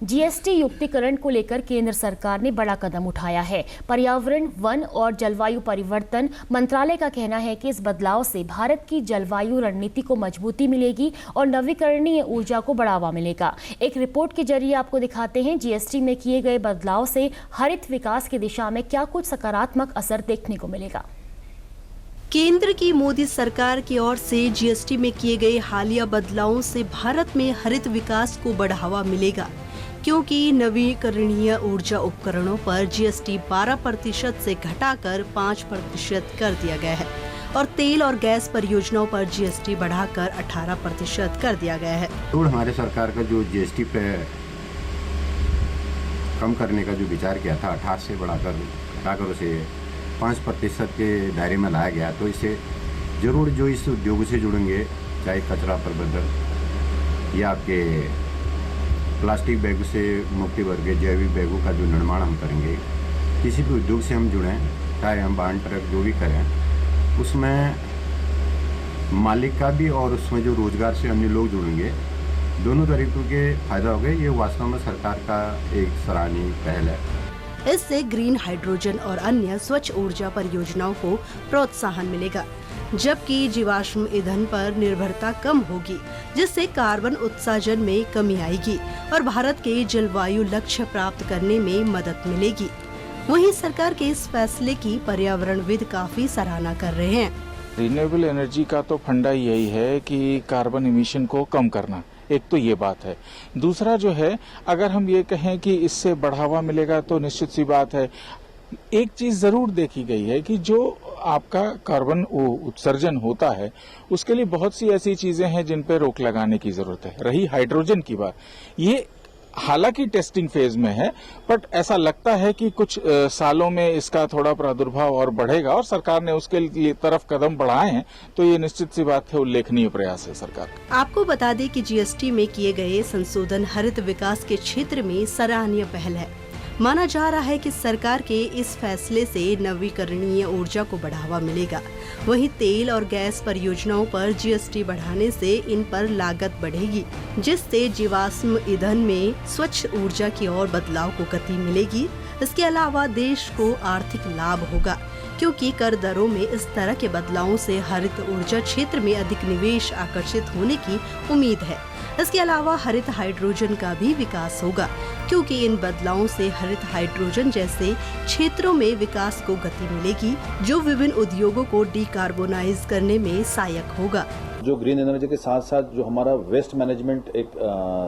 GST युक्तिकरण को लेकर केंद्र सरकार ने बड़ा कदम उठाया है। पर्यावरण, वन और जलवायु परिवर्तन मंत्रालय का कहना है कि इस बदलाव से भारत की जलवायु रणनीति को मजबूती मिलेगी और नवीकरणीय ऊर्जा को बढ़ावा मिलेगा। एक रिपोर्ट के जरिए आपको दिखाते हैं जीएसटी में किए गए बदलाव से हरित विकास की दिशा में क्या कुछ सकारात्मक असर देखने को मिलेगा। केंद्र की मोदी सरकार की ओर से जीएसटी में किए गए हालिया बदलावों से भारत में हरित विकास को बढ़ावा मिलेगा, क्योंकि नवीकरणीय ऊर्जा उपकरणों पर जीएसटी 12% से घटाकर 5% कर दिया गया है और तेल और गैस परियोजनाओं पर जीएसटी बढ़ाकर 18% कर दिया गया है। तो हमारे सरकार का जो जीएसटी पे कम करने का जो विचार किया था 18 से बढ़ाकर उसे 5% के दायरे में लाया गया, तो इससे जरूर जो इस उद्योग से जुड़ेंगे, चाहे कचरा प्रबंधन या आपके प्लास्टिक बैग से मुक्ति वर्ग जैविक बैगों का जो निर्माण हम करेंगे, किसी भी उद्योग से हम जुड़ें, चाहे हम वाहन ट्रक जो भी करें, उसमें मालिक का भी और उसमें जो रोजगार से अन्य लोग जुड़ेंगे, दोनों तरीकों के फायदा होगा। ये वास्तव में सरकार का एक सराहनीय पहल है। इससे ग्रीन हाइड्रोजन और अन्य स्वच्छ ऊर्जा परियोजनाओं को प्रोत्साहन मिलेगा, जबकि जीवाश्म ईंधन पर निर्भरता कम होगी, जिससे कार्बन उत्सर्जन में कमी आएगी और भारत के जलवायु लक्ष्य प्राप्त करने में मदद मिलेगी। वहीं सरकार के इस फैसले की पर्यावरणविद काफी सराहना कर रहे हैं। रिन्यूएबल एनर्जी का तो फंडा यही है कि कार्बन इमिशन को कम करना, एक तो ये बात है। दूसरा जो है, अगर हम ये कहें कि इससे बढ़ावा मिलेगा तो निश्चित सी बात है, एक चीज जरूर देखी गई है कि जो आपका कार्बन उत्सर्जन होता है उसके लिए बहुत सी ऐसी चीजें हैं जिन पर रोक लगाने की जरूरत है। रही हाइड्रोजन की बात, ये हालांकि टेस्टिंग फेज में है, बट ऐसा लगता है कि कुछ सालों में इसका थोड़ा प्रादुर्भाव और बढ़ेगा और सरकार ने उसके लिए तरफ कदम बढ़ाए हैं, तो ये निश्चित सी बात है, उल्लेखनीय प्रयास है सरकार का। आपको बता दें कि जीएसटी में किए गए संशोधन हरित विकास के क्षेत्र में सराहनीय पहल है। माना जा रहा है कि सरकार के इस फैसले से नवीकरणीय ऊर्जा को बढ़ावा मिलेगा। वहीं तेल और गैस परियोजनाओं पर जीएसटी बढ़ाने से इन पर लागत बढ़ेगी, जिससे जीवाश्म ईंधन में स्वच्छ ऊर्जा की ओर बदलाव को गति मिलेगी। इसके अलावा देश को आर्थिक लाभ होगा, क्योंकि कर दरों में इस तरह के बदलावों से हरित ऊर्जा क्षेत्र में अधिक निवेश आकर्षित होने की उम्मीद है। इसके अलावा हरित हाइड्रोजन का भी विकास होगा, क्योंकि इन बदलावों से हरित हाइड्रोजन जैसे क्षेत्रों में विकास को गति मिलेगी, जो विभिन्न उद्योगों को डिकार्बोनाइज करने में सहायक होगा। जो ग्रीन एनर्जी के साथ साथ जो हमारा वेस्ट मैनेजमेंट एक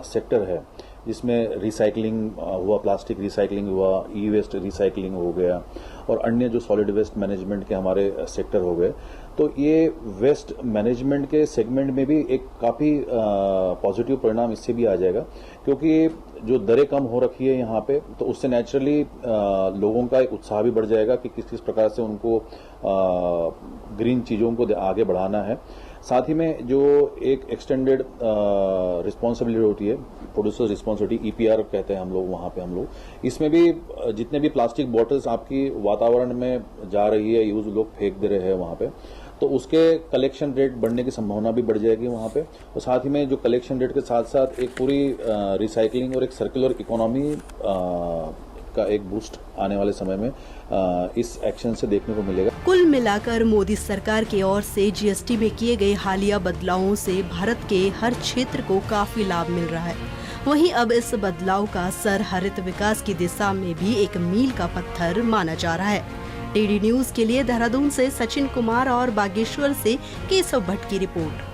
सेक्टर है, जिसमें रिसाइकलिंग हुआ, प्लास्टिक रिसाइकलिंग हुआ, ई वेस्ट रिसाइकलिंग हो गया और अन्य जो सॉलिड वेस्ट मैनेजमेंट के हमारे सेक्टर हो गए, तो ये वेस्ट मैनेजमेंट के सेगमेंट में भी एक काफ़ी पॉजिटिव परिणाम इससे भी आ जाएगा, क्योंकि जो दरें कम हो रखी है यहाँ पे, तो उससे नेचुरली लोगों का एक उत्साह भी बढ़ जाएगा कि किस किस प्रकार से उनको ग्रीन चीज़ों को आगे बढ़ाना है। साथ ही में जो एक एक्सटेंडेड रिस्पॉन्सिबिलिटी होती है, प्रोड्यूसर रिस्पॉन्सिबिलिटी, ईपीआर कहते हैं हम लोग, इसमें भी जितने भी प्लास्टिक बॉटल्स आपकी वातावरण में जा रही है, यूज लोग फेंक दे रहे हैं वहाँ पे, तो उसके कलेक्शन रेट बढ़ने की संभावना भी बढ़ जाएगी वहाँ पे। और साथ ही में जो कलेक्शन रेट के साथ साथ एक पूरी रिसाइकलिंग और एक सर्कुलर इकोनॉमी का एक बूस्ट आने वाले समय में इस एक्शन से देखने को मिलेगा। कुल मिलाकर मोदी सरकार की ओर से जीएसटी में किए गए हालिया बदलावों से भारत के हर क्षेत्र को काफी लाभ मिल रहा है। वहीं अब इस बदलाव का असर हरित विकास की दिशा में भी एक मील का पत्थर माना जा रहा है। डीडी न्यूज के लिए देहरादून से सचिन कुमार और बागेश्वर से केशव भट्ट की रिपोर्ट।